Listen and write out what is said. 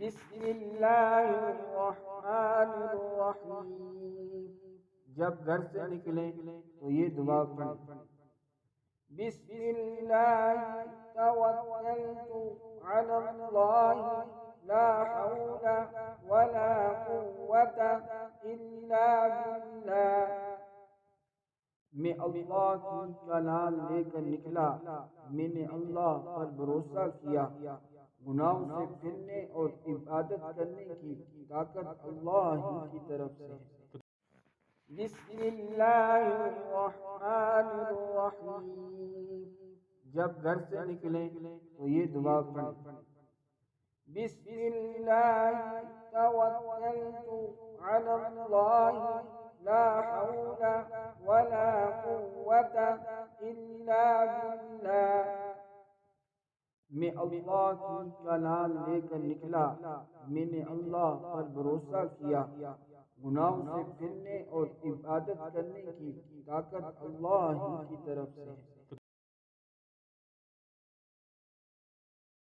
بسم اللہ الرحمن الرحیم۔ جب گھر سے نکلیں تو یہ دعا پڑھیں۔ بسم اللہ توکلت علی اللہ لا حول ولا قوة الا باللہ۔ میں اللہ کا نام لے کر نکلا، میں نے اللہ پر بھروسہ کیا، گناہوں سے پھرنے اور عبادت کرنے کی طاقت اللہ ہی کی طرف سے ہے۔ بسم اللہ الرحمن الرحیم۔ جب گھر سے نکلیں تو یہ دعا پڑھیں۔ بسم اللہ توکلت علی اللہ لا حول ولا قوة الا باللہ۔ میں اللہ کا نام لے کر نکلا، میں نے اللہ پر بھروسہ کیا، گناہوں سے پھرنے اور عبادت کرنے کی طاقت اللہ ہی کی طرف سے ہے۔